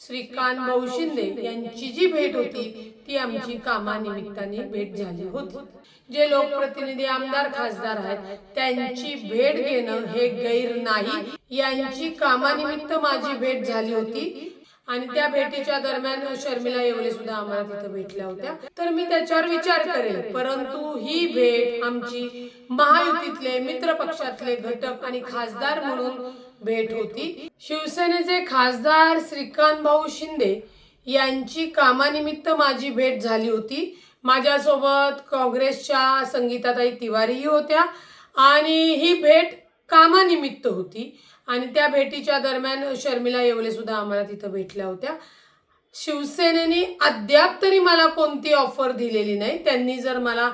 श्रीकांत भाऊ शिंदे यांची जी भेट होती ती आमची कामानिमित्ताने भेट झाली होती। जे लोकप्रतिनिधी आमदार खासदार आहेत त्यांची भेट घेणं हे गैर नाही, यांची कामानिमित्त माझी भेट झाली होती आणि त्या भेटीच्या दरम्यान शर्मिला येवले सुद्धा आम्हाला तिथे भेटल्या होत्या। तर मी त्याच्यावर विचार करेल, परंतु ही भेट आमची महायुतीतले मित्र पक्षातले घटक आणि खासदार म्हणून भेट होती। शिवसेनेचे खासदार श्रीकांत भाऊ शिंदे यांची कामानिमित्त माझी भेट झाली होती। माझ्यासोबत काँग्रेसच्या संगीताताई तिवारीही होत्या आणि ही भेट कामानिमित्त होती आणि त्या भेटीच्या दरम्यान शर्मिला येवले सुद्धा आम्हाला तिथे भेटल्या होत्या। शिवसेनेने अद्याप तरी मला कोणती ऑफर दिलेली नाही। त्यांनी जर मला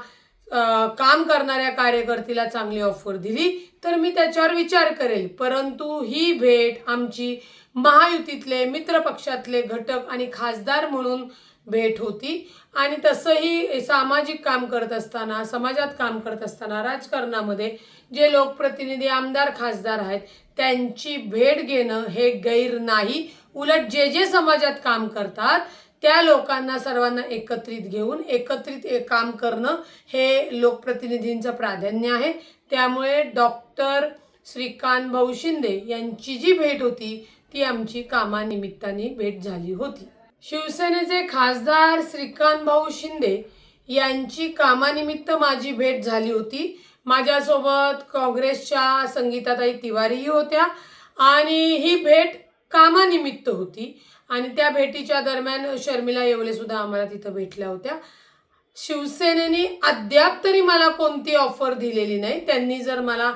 काम करणाऱ्या कार्यकर्त्याला चांगली ऑफर दिली तर मी त्याच्यावर विचार करेल, परंतु ही भेट आमची महायुतीतले मित्र पक्षातले घटक आणि खासदार म्हणून भेट होती आणि तसंही सामाजिक काम करत असताना, समाजात काम करत असताना, राजकारणामध्ये जे लोकप्रतिनिधी आमदार खासदार आहेत त्यांची भेट घेणं हे गैर नाही। उलट जे समाजात काम करतात त्या लोकांना सर्वांना एकत्रित घेऊन एकत्रित काम करणं हे लोकप्रतिनिधींचं प्राधान्य आहे। त्यामुळे डॉक्टर श्रीकांत भाऊ शिंदे यांची जी भेट होती ती आमची कामानिमित्ताने भेट झाली होती। शिवसेनेचे खासदार श्रीकांत भाऊ शिंदे यांची कामानिमित्त माझी भेट झाली होती। माझ्यासोबत काँग्रेसच्या संगीताताई तिवारीही होत्या आणि ही भेट कामानिमित्त होती आणि त्या भेटीच्या दरम्यान शर्मिला येवले सुद्धा आम्हाला तिथे भेटल्या होत्या। शिवसेनेने अद्याप तरी मला कोणती ऑफर दिलेली नाही। त्यांनी जर मला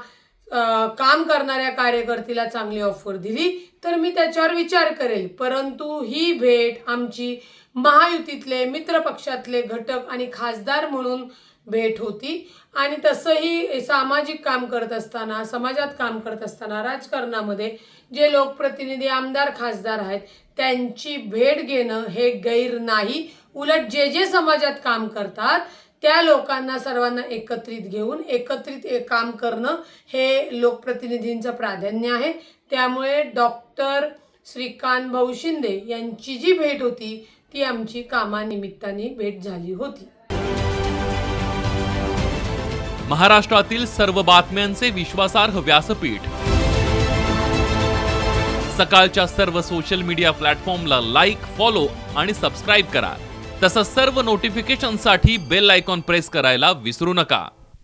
काम करणाऱ्या कार्यकर्त्याला चांगली ऑफर दिली तर मी त्याच्यावर विचार करेल, परंतु ही भेट आमची महायुतीतले मित्र पक्षातले घटक आणि खासदार म्हणून भेट होती आणि तसंही सामाजिक काम करत असताना, समाजात काम करत असताना, राजकारणामध्ये जे लोकप्रतिनिधी आमदार खासदार आहेत त्यांची भेट घेणं हे गैर नाही। उलट जे समाजात काम करतात त्या लोकांना सर्वांना एकत्रित घेऊन एकत्रित काम करणं हे लोकप्रतिनिधींचं प्राधान्य आहे। त्यामुळे डॉक्टर श्रीकांत भाऊ शिंदे यांची जी भेट होती ती आमची कामानिमित्ताने भेट झाली होती। महाराष्ट्रातील सर्व बातम्यांचे विश्वासार्ह व्यासपीठ, सकाळच्या सर्व सोशल मीडिया प्लॅटफॉर्मला लाईक, फॉलो आणि सबस्क्राईब करा। तसंच सर्व नोटिफिकेशनसाठी बेल आयकॉन प्रेस करायला विसरू नका।